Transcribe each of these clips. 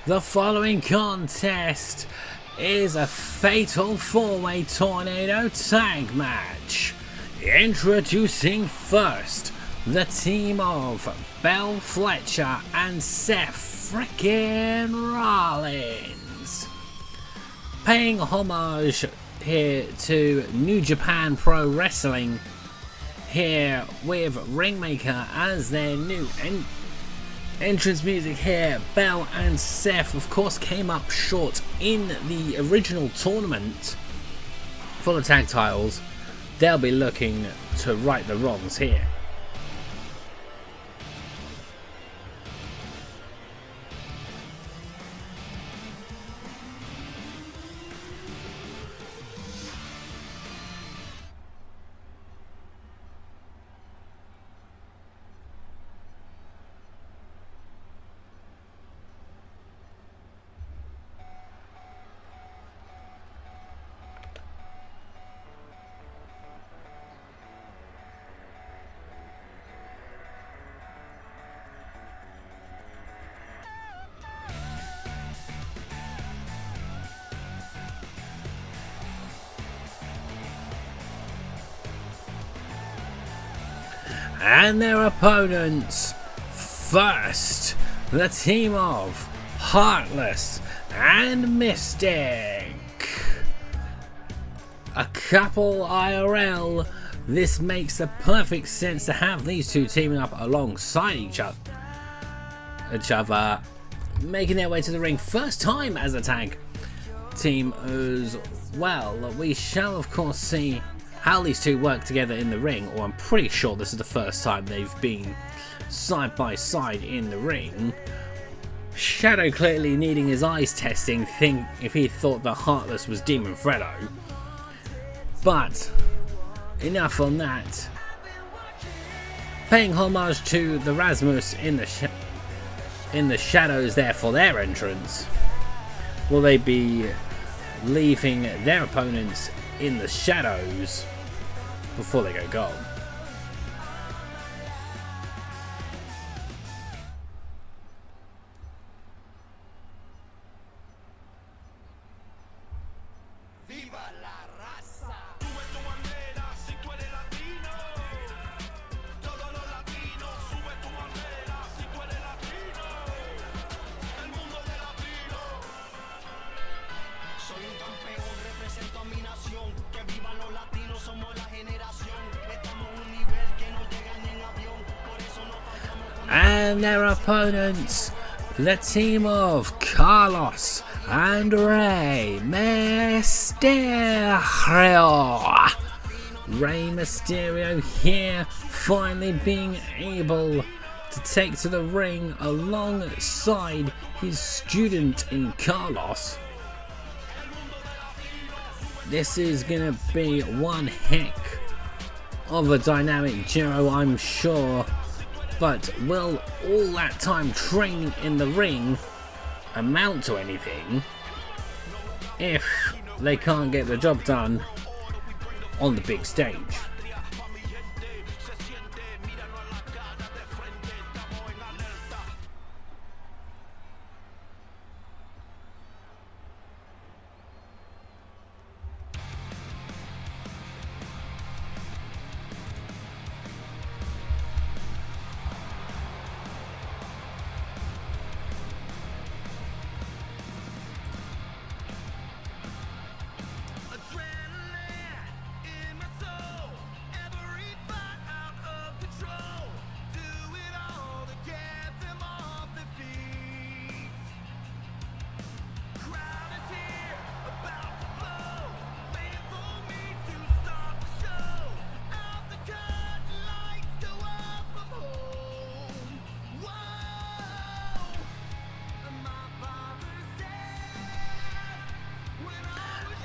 The following contest is a fatal 4-way tornado tag match. Introducing first the team of Belle Fletcher and Seth frickin' Rollins. Paying homage here to New Japan Pro Wrestling, here with Ringmaker as their new entrance music here. Belle and Seth of course came up short in the original tournament for the tag titles. They'll be looking to right the wrongs here. And their opponents, first, the team of Heartless and Mystic. A couple IRL, this makes the perfect sense to have these two teaming up alongside each other, making their way to the ring first time as a tag team as well. We shall of course see how these two work together in the ring, or I'm pretty sure this is the first time they've been side by side in the ring. Shadow clearly needing his eyes testing, if he thought that Heartless was Demon Freddo. But enough on that. Paying homage to the Rasmus in the shadows there for their entrance. Will they be leaving their opponents in the shadows before they go gold? And their opponents, the team of Carlos and Rey Mysterio. Rey Mysterio here finally being able to take to the ring alongside his student in Carlos. This is gonna be one heck of a dynamic duo, I'm sure. But will all that time training in the ring amount to anything if they can't get the job done on the big stage?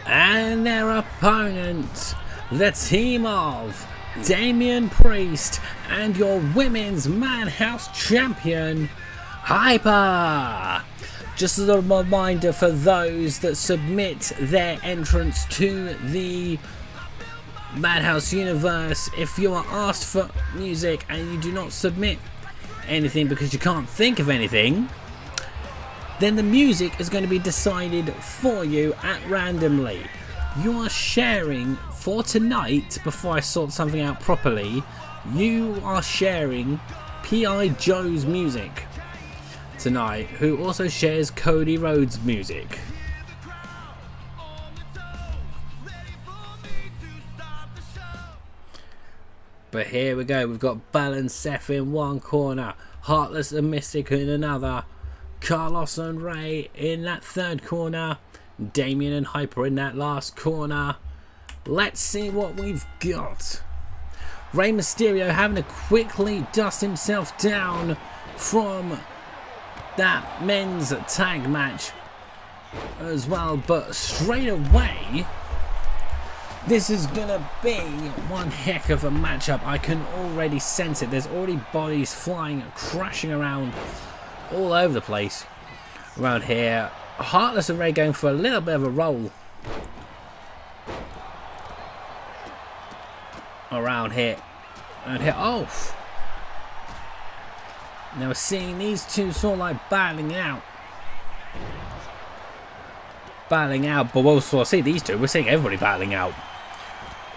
And their opponent, the team of Damian Priest and your women's Madhouse champion, Hyper. Just as a reminder for those that submit their entrance to the Madhouse universe, if you are asked for music and you do not submit anything because you can't think of anything, then the music is going to be decided for you at randomly. You are sharing for tonight, before I sort something out properly, you are sharing P.I. Joe's music tonight, who also shares Cody Rhodes' music. But here we go, we've got Bell and Seth in one corner, Heartless and Mystic in another, Carlos and Ray in that third corner, Damien and Hyper in that last corner. Let's see what we've got. Rey Mysterio having to quickly dust himself down from that men's tag match as well, but straight away this is gonna be one heck of a matchup. I can already sense it. There's already bodies flying, crashing around all over the place around here. Heartless and Ray going for a little bit of a roll around here. And here, oh! Now we're seeing these two sort of like battling out. But we'll sort of see these two. We're seeing everybody battling out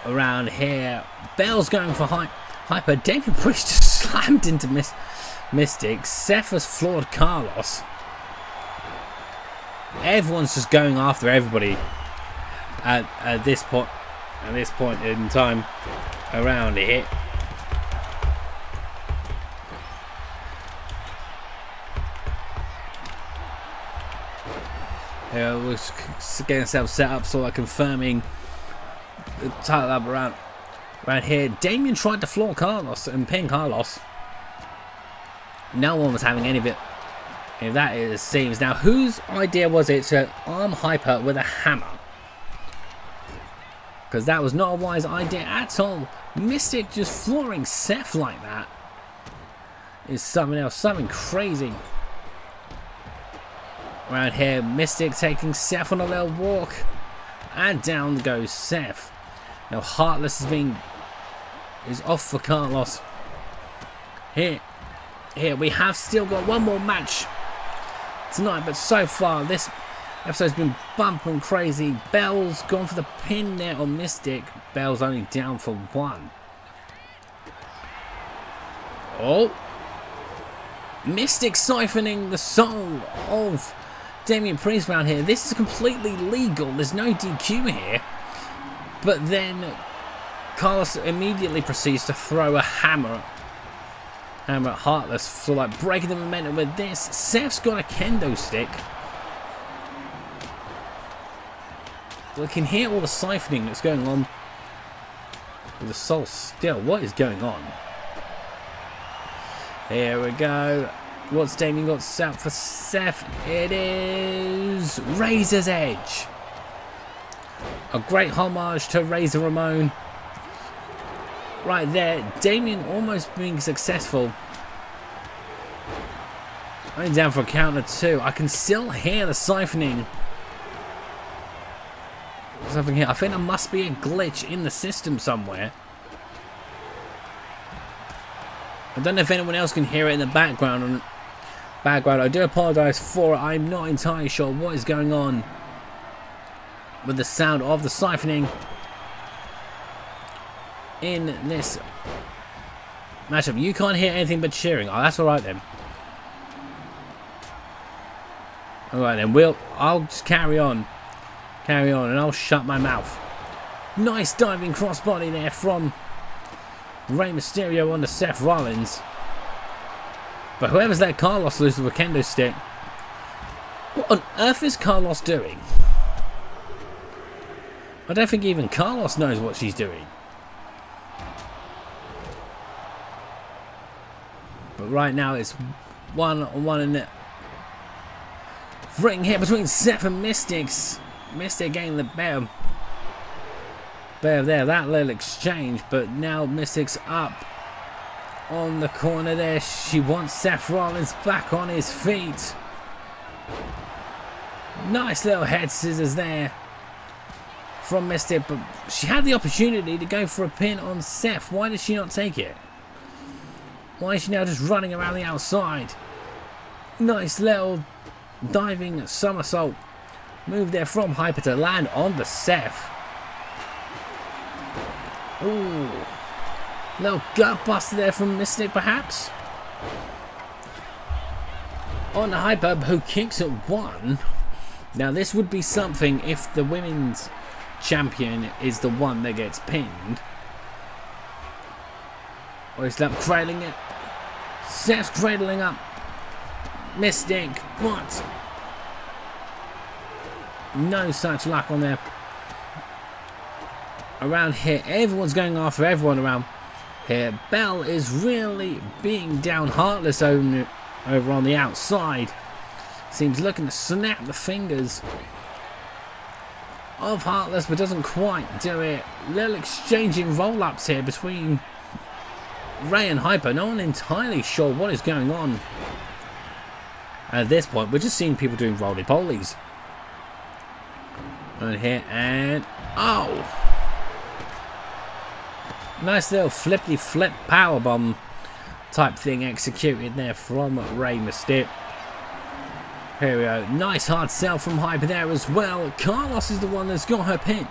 around here. Bell's going for Hyper. Damien Priest just slammed into Mystic. Seth has floored Carlos. Everyone's just going after everybody at this point in time around here. We're getting ourselves set up, so like confirming the title up around here. Damien tried to floor Carlos and pin Carlos. No one was having any of it. If that it seems. Now, whose idea was it to arm Hyper with a hammer? Because that was not a wise idea at all. Mystic just flooring Seth like that is something else, something crazy. Around here, Mystic taking Seth on a little walk, and down goes Seth. Now Heartless is off for Carlos. Here we have still got one more match tonight, but so far this episode's been bumping crazy. Bell's gone for the pin there on Mystic. Bell's only down for one. Oh, Mystic siphoning the soul of Damien Priest around here. This is completely legal. There's no DQ here. But then Carlos immediately proceeds to throw a hammer at Heartless for like breaking the momentum with this. Seth's got a kendo stick. We can hear all the siphoning that's going on with the soul still. What is going on? Here we go. What's Damien got set for Seth? It is Razor's Edge. A great homage to Razor Ramon. Right there. Damien almost being successful. Only down for a count of two. I can still hear the siphoning. Something here. I think there must be a glitch in the system somewhere. I don't know if anyone else can hear it in the background. I do apologise for it. I'm not entirely sure what is going on with the sound of the siphoning in this matchup. You can't hear anything but cheering. Oh, that's alright then. Alright then, I'll just carry on, and I'll shut my mouth. Nice diving crossbody there from Rey Mysterio onto Seth Rollins. But whoever's let Carlos lose with a kendo stick, what on earth is Carlos doing? I don't think even Carlos knows what she's doing. But right now it's 1-on-1 in the ring here between Seth and Mystics. Mystic getting the better there, that little exchange, but now Mystic's up on the corner there. She wants Seth Rollins back on his feet. Nice little head scissors there from Mystic, but she had the opportunity to go for a pin on Seth. Why did she not take it? Why is she now just running around the outside? Nice little diving somersault move there from Hyper to land on the Seth. Ooh, little gut buster there from Mystic perhaps. On the Hyper, who kicks at 1. Now this would be something if the women's champion is the one that gets pinned. Or he's up cradling it. Seth's cradling up Mystic, but no such luck on there. Around here, everyone's going after everyone around here. Belle is really being down Heartless over on the outside. Seems looking to snap the fingers of Heartless, but doesn't quite do it. Little exchanging roll-ups here between Ray and Hyper. No one entirely sure what is going on. At this point, we're just seeing people doing roly-polies. And here, and oh! Nice little flippity-flip powerbomb type thing executed there from Rey Mysterio. Here we go. Nice hard sell from Hyper there as well. Carlos is the one that's got her pin.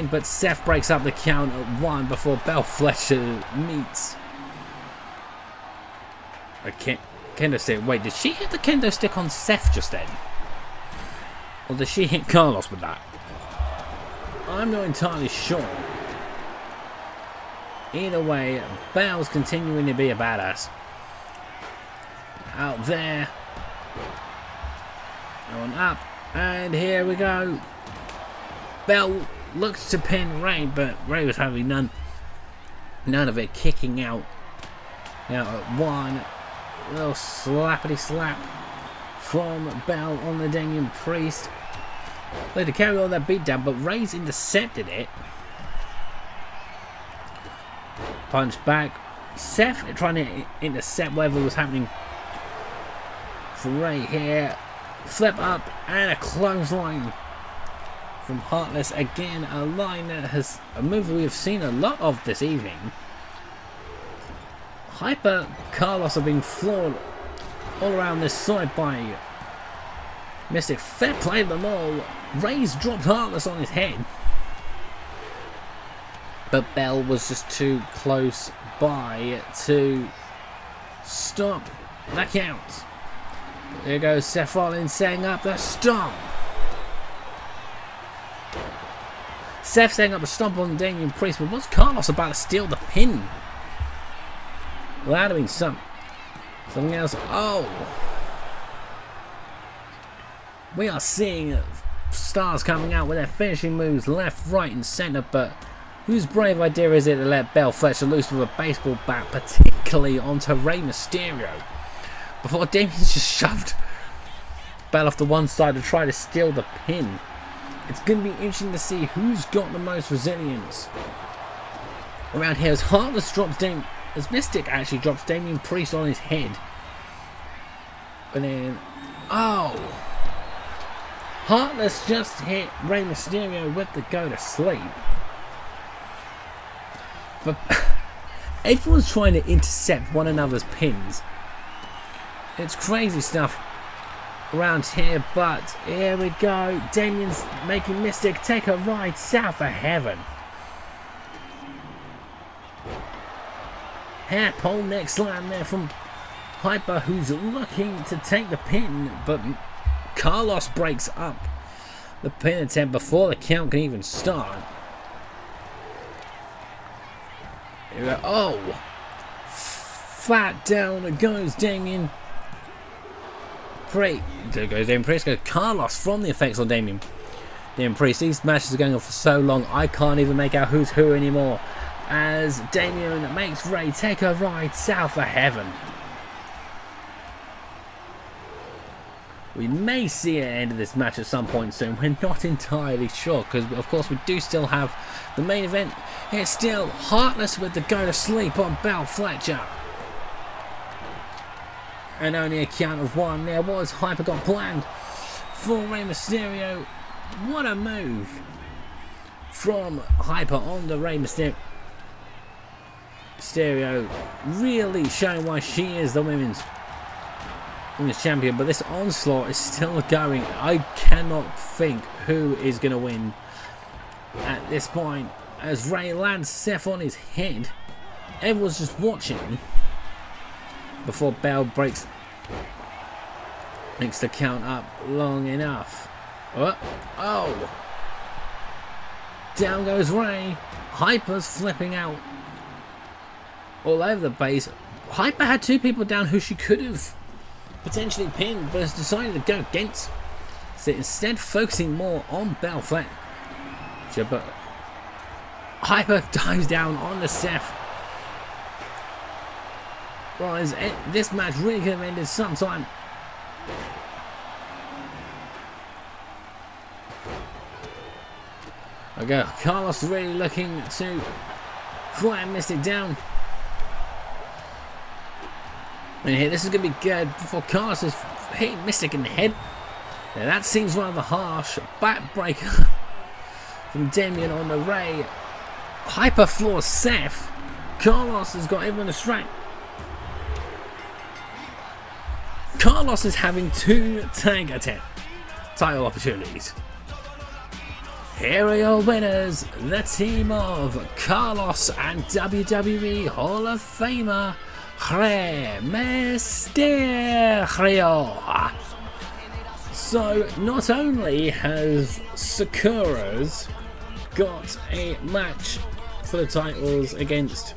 But Seth breaks up the count at 1 before Belle Fletcher meets. Kendo stick. Wait, did she hit the kendo stick on Seth just then? Or did she hit Carlos with that? I'm not entirely sure. Either way, Belle's continuing to be a badass. Out there. Going up. And here we go. Belle looks to pin Ray, but Ray was having none of it, kicking out. Now at 1. Little slappity slap from Belle on the Damian Priest. They had to carry on that beatdown, but Ray's intercepted it. Punch back. Seth trying to intercept whatever was happening for Ray here. Flip up and a clothesline from Heartless. Again, a line that has a move we have seen a lot of this evening. Hyper Carlos are being floored all around this side by Mystic. Fair play to them all. Ray's dropped Heartless on his head. But Belle was just too close by to stop the count. There goes Seth Rollins setting up the stomp. Seth setting up the stomp on Damian Priest, but what's Carlos about to steal the pin? Well, that'd have been something else. Oh! We are seeing stars coming out with their finishing moves left, right and centre, but whose brave idea is it to let Belle Fletcher loose with a baseball bat, particularly onto Rey Mysterio? Before Damien's just shoved Belle off to one side to try to steal the pin. It's going to be interesting to see who's got the most resilience around here. As Heartless drops as Mystic actually drops Damian Priest on his head. And then, oh! Heartless just hit Rey Mysterio with the go to sleep. But everyone's trying to intercept one another's pins. It's crazy stuff around here, but here we go. Damien's making Mystic take a ride south of heaven. Hair pole neck slam there from Hyper, who's looking to take the pin, but Carlos breaks up the pin attempt before the count can even start. Here we go. Oh! Flat down goes Damian Priest. There goes Damian Priest. Goes Carlos from the effects on Damian Priest. These matches are going on for so long, I can't even make out who's who anymore. As Damian makes Ray take a ride south of heaven. We may see an end of this match at some point soon. We're not entirely sure, because of course we do still have the main event. It's still Heartless with the go to sleep on Belle Fletcher. And only a count of 1 there was Hyper got planned for Rey Mysterio. What a move from Hyper on the Rey Mysterio. Really showing why she is the women's Women's champion, but this onslaught is still going. I cannot think who is going to win at this point. As Ray lands Seth on his head, everyone's just watching before Bell makes the count up long enough. Oh! Down goes Ray. Hyper's flipping out all over the base. Hyper had two people down who she could have potentially pinned, but has decided to go against. So instead, focusing more on Bell Flat. But Hyper dives down on the Seth. Well, this match really could have ended sometime. Okay, Carlos really looking to fly and Mystic down. And here, this is going to be good before Carlos is hitting Mystic in the head. Now, that seems rather harsh. Backbreaker from Damien on the Ray. Hyper floors Seth. Carlos has got everyone distracted. Carlos is having two tag title opportunities. Here are your winners, the team of Carlos and WWE Hall of Famer Rey Mysterio. So not only has Sakura's got a match for the titles against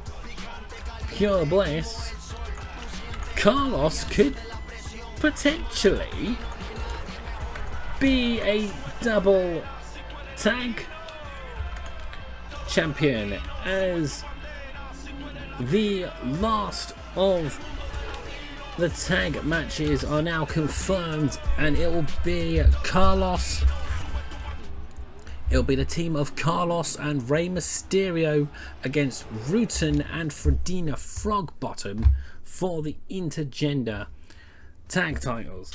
Pure Bliss, Carlos could potentially be a double tag champion, as the last of the tag matches are now confirmed, and it will be Carlos. It'll be the team of Carlos and Rey Mysterio against Ruten and Freddina Frogbottom for the Intergender Tag Titles.